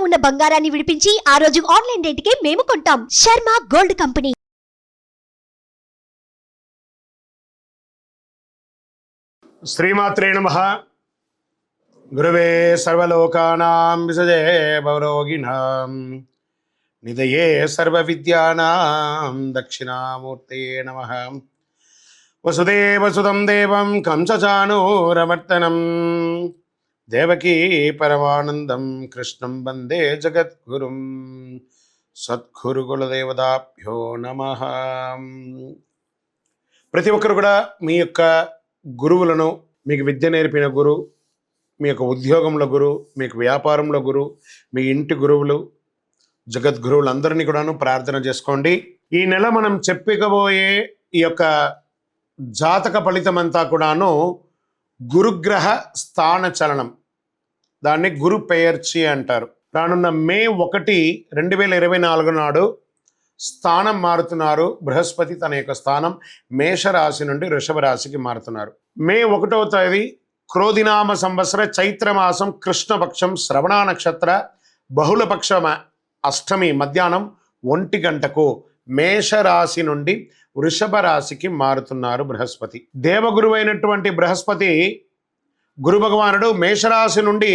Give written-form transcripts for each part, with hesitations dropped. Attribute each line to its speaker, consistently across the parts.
Speaker 1: ఉన్న బంగారాన్ని విడిపించి ఆ రోజు ఆన్లైన్ రేటుకే మేము కొంటాం. Sharma gold company.
Speaker 2: శ్రీమాత్రే నమః. గురవే సర్వలోకానాం విసజే భవరోగిణాం నిధయే సర్వవిద్యానాం దక్షిణామూర్తే నమః. వసుదేవసుతం దేవం కంసచానూరమర్దనం దేవకీ పరమానందం కృష్ణం వందే జగద్గురుం. సద్గురు కులదేవతాభ్యో నమః. ప్రతి ఒక్కరు కూడా మీ యొక్క గురువులను, మీకు విద్య నేర్పిన గురు, మీ యొక్క ఉద్యోగంలో గురు, మీకు వ్యాపారంలో గురు, మీ ఇంటి గురువులు, జగద్గురువులందరినీ కూడాను ప్రార్థన చేసుకోండి. ఈ నెల మనం చెప్పుకోబోయే ఈ యొక్క జాతక ఫలితమంతా కూడాను గురుగ్రహ స్థాన చలనం, దాన్ని గురు పెయర్చి అంటారు. రానున్న మే 1, 2024 నాడు స్థానం మారుతున్నారు. బృహస్పతి తన యొక్క స్థానం మేషరాశి నుండి వృషభ రాశికి మారుతున్నారు. మే 1వ తేదీ క్రోధినామ సంవత్సర చైత్రమాసం కృష్ణపక్షం శ్రవణ నక్షత్ర బహుళపక్ష అష్టమి మధ్యాహ్నం 1 గంటకు మేషరాశి నుండి వృషభ రాశికి మారుతున్నారు బృహస్పతి. దేవగురువు అయినటువంటి బృహస్పతి గురు భగవానుడు మేషరాశి నుండి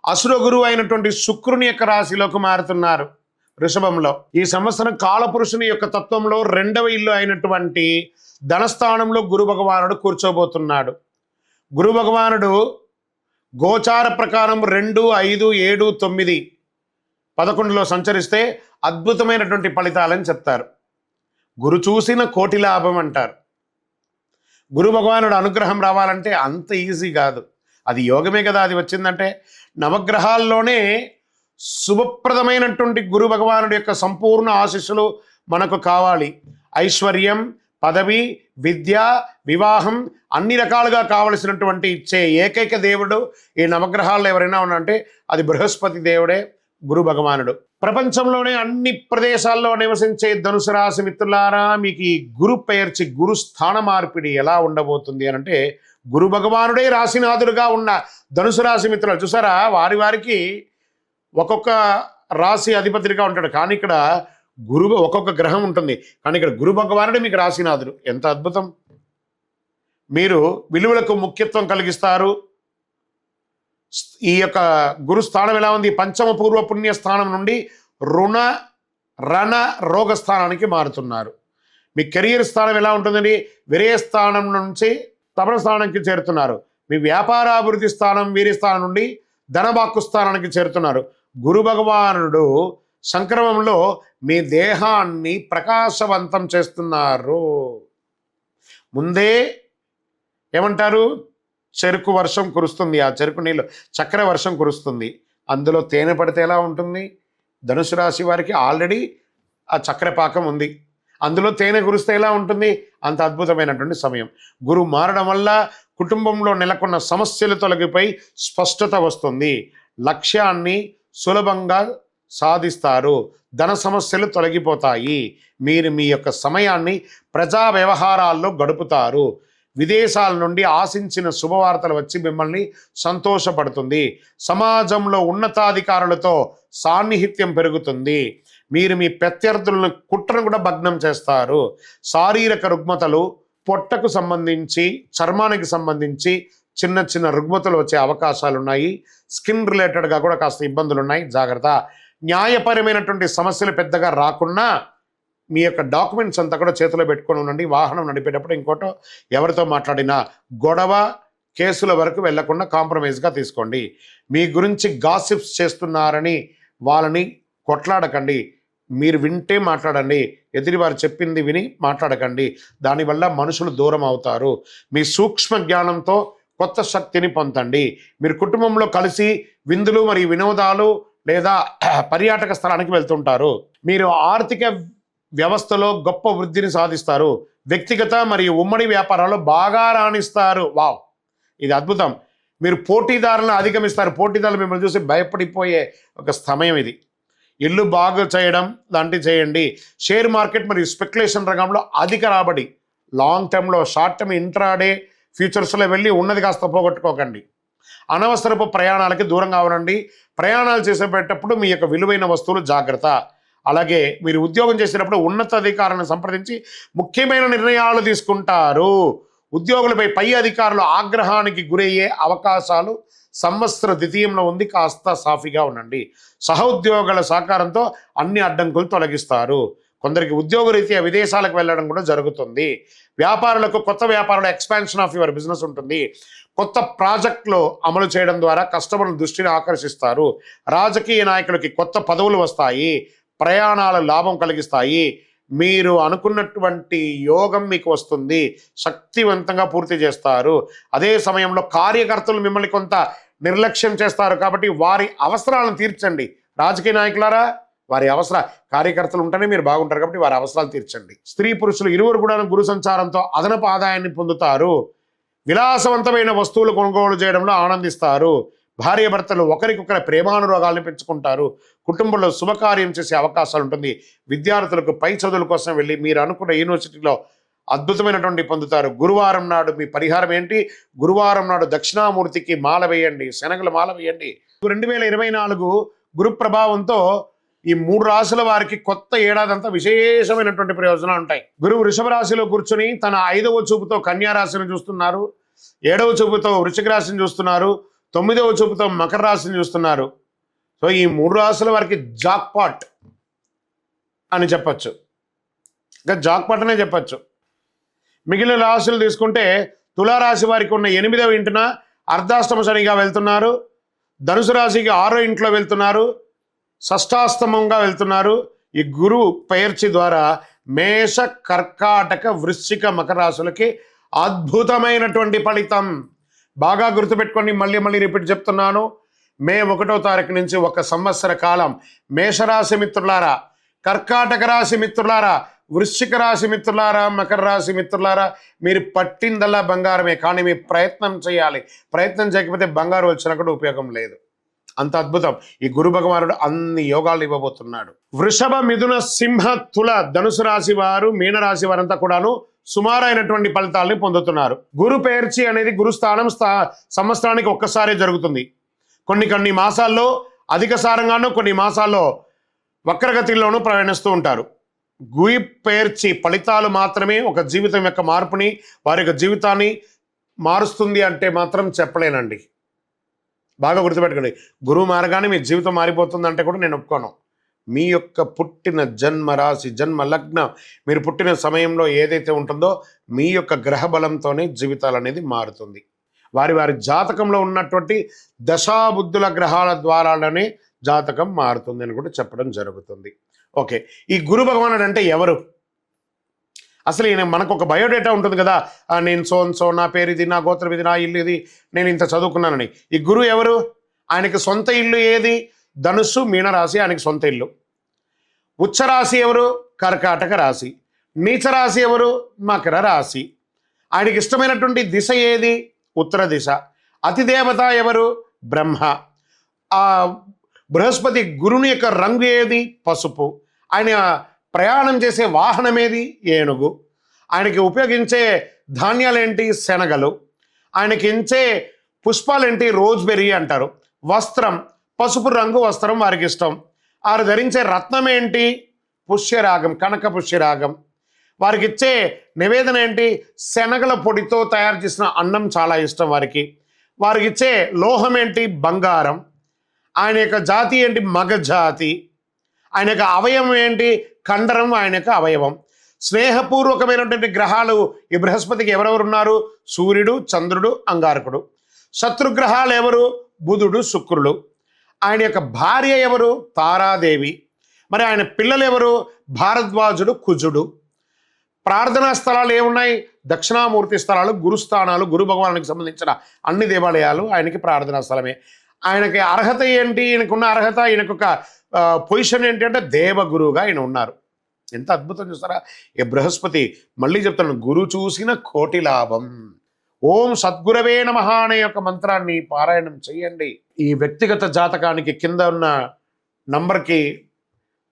Speaker 2: అసుర గురువు అయినటువంటి శుక్రుని యొక్క రాశిలోకి మారుతున్నారు వృషభంలో. ఈ సంవత్సరం కాలపురుషుని యొక్క తత్వంలో 2వ ఇల్లు అయినటువంటి ధనస్థానంలో గురు భగవానుడు కూర్చోబోతున్నాడు. గురు భగవానుడు గోచార ప్రకారం 2, 5, 7, 9, 11లో సంచరిస్తే అద్భుతమైనటువంటి ఫలితాలని చెప్తారు. గురు చూసిన కోటి లాభం అంటారు. గురు భగవానుడు అనుగ్రహం రావాలంటే అంత ఈజీ కాదు, అది యోగమే కదా. అది వచ్చిందంటే నవగ్రహాల్లోనే శుభప్రదమైనటువంటి గురు భగవానుడి యొక్క సంపూర్ణ ఆశీస్సులు మనకు కావాలి. ఐశ్వర్యం, పదవి, విద్య, వివాహం అన్ని రకాలుగా కావలసినటువంటి ఇచ్చే ఏకైక దేవుడు ఈ నవగ్రహాల్లో ఎవరైనా ఉన్నారంటే అది బృహస్పతి దేవుడే, గురు భగవానుడు. ప్రపంచంలోనే అన్ని ప్రదేశాల్లో నివసించే ధనుసు రాశి మిత్రులారా, మీకు ఈ గురు పెయర్చి గురు స్థాన మార్పిడి ఎలా ఉండబోతుంది అని అంటే, గురు భగవానుడే రాశినాథుడుగా ఉన్న ధనుసు రాశి మిత్రులు చూసారా, వారికి ఒక్కొక్క రాశి అధిపతిగా ఉంటాడు. కానీ ఇక్కడ గురువు ఒక్కొక్క గ్రహం ఉంటుంది, కానీ ఇక్కడ గురు భగవానుడే మీకు రాశినాథుడు. ఎంత అద్భుతం! మీరు విలువలకు ముఖ్యత్వం కలిగిస్తారు. ఈ యొక్క గురు స్థానం ఎలా ఉంది? పంచమ పూర్వ పుణ్య స్థానం నుండి రుణ రణ రోగ స్థానానికి మారుతున్నారు. మీ కెరియర్ స్థానం ఎలా ఉంటుందండి? విరయ స్థానం నుంచి తపన స్థానానికి చేరుతున్నారు. మీ వ్యాపారాభివృద్ధి స్థానం వీరి స్థానం నుండి ధనబాక్కు స్థానానికి చేరుతున్నారు. గురు భగవానుడు సంక్రమంలో మీ దేహాన్ని ప్రకాశవంతం చేస్తున్నారు. ముందే ఏమంటారు? చెరుకు వర్షం కురుస్తుంది, ఆ చెరుకు నీళ్ళు చక్కెర వర్షం కురుస్తుంది. అందులో తేనె పడితే ఎలా ఉంటుంది? ధనుసు రాశి వారికి ఆల్రెడీ ఆ చక్కెర పాకం ఉంది, అందులో తేనె కురిస్తే ఎలా ఉంటుంది? అంత అద్భుతమైనటువంటి సమయం. గురువు మారడం వల్ల కుటుంబంలో నెలకొన్న సమస్యలు తొలగిపోయి స్పష్టత వస్తుంది. లక్ష్యాన్ని సులభంగా సాధిస్తారు. ధన సమస్యలు తొలగిపోతాయి. మీరు మీ యొక్క సమయాన్ని ప్రజా వ్యవహారాల్లో గడుపుతారు. విదేశాల నుండి ఆశించిన శుభవార్తలు వచ్చి మిమ్మల్ని సంతోషపడుతుంది. సమాజంలో ఉన్నతాధికారులతో సాన్నిహిత్యం పెరుగుతుంది. మీరు మీ ప్రత్యర్థులను కుట్రను కూడా భగ్నం చేస్తారు. శారీరక రుగ్మతలు, పొట్టకు సంబంధించి, చర్మానికి సంబంధించి చిన్న చిన్న రుగ్మతలు వచ్చే అవకాశాలు ఉన్నాయి. స్కిన్ రిలేటెడ్గా కూడా కాస్త ఇబ్బందులు ఉన్నాయి, జాగ్రత్త. న్యాయపరమైనటువంటి సమస్యలు పెద్దగా రాకున్నా మీ యొక్క డాక్యుమెంట్స్ అంతా కూడా చేతిలో పెట్టుకొని ఉండండి. వాహనం నడిపేటప్పుడు ఇంకోటో ఎవరితో మాట్లాడినా గొడవ కేసుల వరకు వెళ్లకుండా కాంప్రమైజ్గా తీసుకోండి. మీ గురించి గాసిప్స్ చేస్తున్నారని వాళ్ళని కొట్లాడకండి. మీరు వింటే మాట్లాడండి, ఎదుటివారు చెప్పింది విని మాట్లాడకండి. దానివల్ల మనుషులు దూరం అవుతారు. మీ సూక్ష్మ జ్ఞానంతో కొత్త శక్తిని పొందండి. మీరు కుటుంబంలో కలిసి విందులు మరియు వినోదాలు లేదా పర్యాటక స్థలానికి వెళ్తుంటారు. మీరు ఆర్థిక వ్యవస్థలో గొప్ప వృద్ధిని సాధిస్తారు. వ్యక్తిగత మరియు ఉమ్మడి వ్యాపారాల్లో బాగా రాణిస్తారు. వావ్, ఇది అద్భుతం. మీరు పోటీదారులను అధిగమిస్తారు. పోటీదారులు మిమ్మల్ని చూసి భయపడిపోయే ఒక సమయం ఇది. ఇల్లు బాగు చేయడం లాంటివి చేయండి. షేర్ మార్కెట్ మరియు స్పెక్యులేషన్ రంగంలో అధిక రాబడి. లాంగ్ టర్మ్లో, షార్ట్ టర్మ్, ఇంట్రాడే ఫ్యూచర్స్లో వెళ్ళి ఉన్నది కాస్త పోగొట్టుకోకండి. అనవసరపు ప్రయాణాలకి దూరంగా ఉండండి. ప్రయాణాలు చేసేటప్పుడు మీ యొక్క విలువైన వస్తువులు జాగ్రత్త. అలాగే మీరు ఉద్యోగం చేసేటప్పుడు ఉన్నతాధికారులను సంప్రదించి ముఖ్యమైన నిర్ణయాలు తీసుకుంటారు. ఉద్యోగులపై పై అధికారులు ఆగ్రహానికి గురయ్యే అవకాశాలు సంవత్సర ద్వితీయంలో ఉంది. కాస్త సాఫీగా ఉండండి. సహోద్యోగుల సహకారంతో అన్ని అడ్డంకులు తొలగిస్తారు. కొందరికి ఉద్యోగరీత్యా విదేశాలకు వెళ్ళడం కూడా జరుగుతుంది. వ్యాపారులకు కొత్త వ్యాపారాల ఎక్స్పాన్షన్ ఆఫ్ యువర్ బిజినెస్ ఉంటుంది. కొత్త ప్రాజెక్టులు అమలు చేయడం ద్వారా కస్టమర్ల దృష్టిని ఆకర్షిస్తారు. రాజకీయ నాయకులకి కొత్త పదవులు వస్తాయి. ప్రయాణాల లాభం కలిగిస్తాయి. మీరు అనుకున్నటువంటి యోగం మీకు వస్తుంది. శక్తివంతంగా పూర్తి చేస్తారు. అదే సమయంలో కార్యకర్తలు మిమ్మల్ని కొంత నిర్లక్ష్యం చేస్తారు. కాబట్టి వారి అవసరాలను తీర్చండి. రాజకీయ నాయకులారా, వారి కార్యకర్తలు ఉంటేనే మీరు బాగుంటారు కాబట్టి వారి అవసరాలు తీర్చండి. స్త్రీ పురుషులు ఇరువురు కూడా గురు సంచారంతో అదనపు ఆదాయాన్ని పొందుతారు. విలాసవంతమైన వస్తువులు కొనుగోలు చేయడంలో ఆనందిస్తారు. భార్యాభర్తలు ఒకరికొకరి ప్రేమానురాగాలను పెంచుకుంటారు. కుటుంబంలో శుభకార్యం చేసే అవకాశాలు ఉంటుంది. విద్యార్థులకు పై చదువుల కోసం వెళ్ళి మీరు అనుకున్న యూనివర్సిటీలో అద్భుతమైనటువంటి పొందుతారు. గురువారం నాడు మీ పరిహారం ఏంటి? గురువారం నాడు దక్షిణామూర్తికి మాల వేయండి, శనగల మాల వేయండి. 2024 గురు ప్రభావంతో ఈ 3 రాశుల వారికి కొత్త ఏడాదంతా విశేషమైనటువంటి ప్రయోజనాలు ఉంటాయి. గురువు వృషభ రాశిలో కూర్చొని తన 5వ చూపుతో కన్యా రాశిని చూస్తున్నారు. 7వ చూపుతో వృశ్చిక రాశిని చూస్తున్నారు. 9వ చూపుతో మకర రాశిని చూస్తున్నారు. సో ఈ 3 రాశుల వారికి జాక్పాట్ అని చెప్పచ్చు. ఇంకా జాక్పాట్ అనే చెప్పచ్చు. మిగిలిన రాశులు తీసుకుంటే తులారాశి వారికి ఉన్న 8వ ఇంటిన అర్ధాష్టమ శనిగా వెళ్తున్నారు. ధనుసు రాశికి 6వ ఇంట్లో వెళ్తున్నారు. షష్టాష్టమంగా వెళ్తున్నారు. ఈ గురువు పెయర్చి ద్వారా మేష, కర్కాటక, వృశ్చిక, మకర రాశులకి అద్భుతమైనటువంటి ఫలితం. బాగా గుర్తుపెట్టుకోండి. మళ్ళీ రిపీట్ చెప్తున్నాను. మే 1వ తారీఖు నుంచి 1 సంవత్సర కాలం మేషరాశి మిత్రులారా, కర్కాటక రాశి మిత్రులారా, వృశ్చిక రాశి మిత్రులారా, మకర రాశి మిత్రులారా, మీరు పట్టిందల్లా బంగారమే. కానీ మీ ప్రయత్నం చేయాలి. ప్రయత్నం చేయకపోతే బంగారు వచ్చినా కూడా ఉపయోగం లేదు. అంత అద్భుతం. ఈ గురు భగవానుడు అన్ని యోగాలు ఇవ్వబోతున్నాడు. వృషభ, మిథున, సింహ, తుల, ధనుసు రాశి వారు, మీనరాశి వారంతా కూడాను సుమారైనటువంటి ఫలితాలని పొందుతున్నారు. గురు పేర్చి అనేది గురుస్థానం సంవత్సరానికి ఒక్కసారి జరుగుతుంది. కొన్ని మాసాల్లో అధిక సారంగానూ, కొన్ని మాసాల్లో వక్రగతిలోనూ ప్రయాణిస్తూ ఉంటారు. గురి పేర్చి ఫలితాలు మాత్రమే ఒక జీవితం యొక్క మార్పుని, వారి యొక్క జీవితాన్ని మారుస్తుంది అంటే మాత్రం చెప్పలేనండి. బాగా గుర్తుపెట్టుకోండి. గురువు మారగానే మీ జీవితం మారిపోతుంది అంటే కూడా నేను ఒప్పుకోను. మీ యొక్క పుట్టిన జన్మ రాశి, జన్మ లగ్నం, మీరు పుట్టిన సమయంలో ఏదైతే ఉంటుందో మీ యొక్క గ్రహ బలంతోనే జీవితాలు అనేది మారుతుంది. వారి జాతకంలో ఉన్నటువంటి దశాబుద్ధుల గ్రహాల ద్వారానే జాతకం మారుతుంది అని కూడా చెప్పడం జరుగుతుంది. ఓకే, ఈ గురు భగవానుడు అంటే ఎవరు? అసలు ఈయన మనకు ఒక బయోడేటా ఉంటుంది కదా. నేను సో నా పేరు ఇది, నా గోత్రం ఇది, నా ఇల్లు ఇది, నేను ఇంత చదువుకున్నానని. ఈ గురువు ఎవరు? ఆయనకి సొంత ఇల్లు ఏది? ధనుస్సు, మీనరాశి ఆయనకి సొంత ఇల్లు. ఉచ్చరాశి ఎవరు? కర్కాటక రాశి. నీచరాశి ఎవరు? మకర రాశి. ఆయనకి ఇష్టమైనటువంటి దిశ ఏది? ఉత్తర దిశ. అతిదేవత ఎవరు? బ్రహ్మ. ఆ బృహస్పతి గురుని యొక్క రంగు ఏది? పసుపు. ఆయన ప్రయాణం చేసే వాహనం ఏది? ఏనుగు. ఆయనకి ఉపయోగించే ధాన్యాలేంటి? శనగలు. ఆయనకి ఇచ్చే పుష్పాలేంటి? రోజ్బెర్రీ అంటారు. వస్త్రం పసుపు రంగు వస్త్రం వారికి ఇష్టం. వారు ధరించే రత్నం ఏంటి? పుష్యరాగం, కనక పుష్యరాగం. వారికి ఇచ్చే నివేదన ఏంటి? శనగల పొడితో తయారు చేసిన అన్నం చాలా ఇష్టం వారికి. వారికి ఇచ్చే లోహం ఏంటి? బంగారం. ఆయన యొక్క జాతి ఏంటి? మగ జాతి. ఆయన యొక్క అవయవం ఏంటి? కండరం ఆయన యొక్క అవయవం. స్నేహపూర్వకమైనటువంటి గ్రహాలు ఈ బృహస్పతికి ఎవరెవరు ఉన్నారు? సూర్యుడు, చంద్రుడు, అంగారకుడు. శత్రుగ్రహాలు ఎవరు? బుధుడు, శుక్రుడు. ఆయన యొక్క భార్య ఎవరు? తారాదేవి. మరి ఆయన పిల్లలు ఎవరు? భారద్వాజుడు, కుజుడు. ప్రార్థనా స్థలాలు ఏమున్నాయి? దక్షిణామూర్తి స్థలాలు, గురుస్థానాలు. గురు భగవానునికి సంబంధించిన అన్ని దేవాలయాలు ఆయనకి ప్రార్థనా స్థలమే. ఆయనకి అర్హత ఏంటి? ఈయనకున్న అర్హత, ఈయనకొక పొజిషన్ ఏంటి అంటే దేవగురువుగా ఆయన ఉన్నారు. ఎంత అద్భుతం చూస్తారా ఈ బృహస్పతి. మళ్ళీ చెప్తాను, గురు చూసిన కోటి లాభం. ఓం సద్గురవే నమః అనే యొక్క మంత్రాన్ని పారాయణం చేయండి. ఈ వ్యక్తిగత జాతకానికి కింద ఉన్న నంబర్కి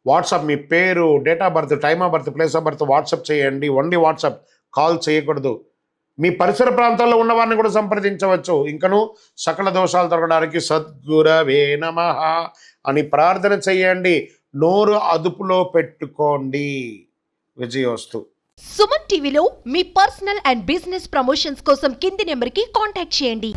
Speaker 2: వాట్సాప్, మీ పేరు, date of birth, time of birth, place of birth WhatsApp చేయండి. ఓన్లీ వాట్సాప్, కాల్ చేయకూడదు. మీ పరిసర ప్రాంతాల్లో ఉన్న వారిని కూడా సంప్రదించవచ్చు. ఇంకను సకల దోషాలు తొలగడానికి సద్గురవే నమః అని ప్రార్థన చేయండి. నోరు అదుపులో పెట్టుకోండి. విజయోస్తు.
Speaker 1: సుమన్ టీవీలో మీ పర్సనల్ అండ్ బిజినెస్ ప్రమోషన్స్ కోసం కింది నెంబర్కి కాంటాక్ట్ చేయండి.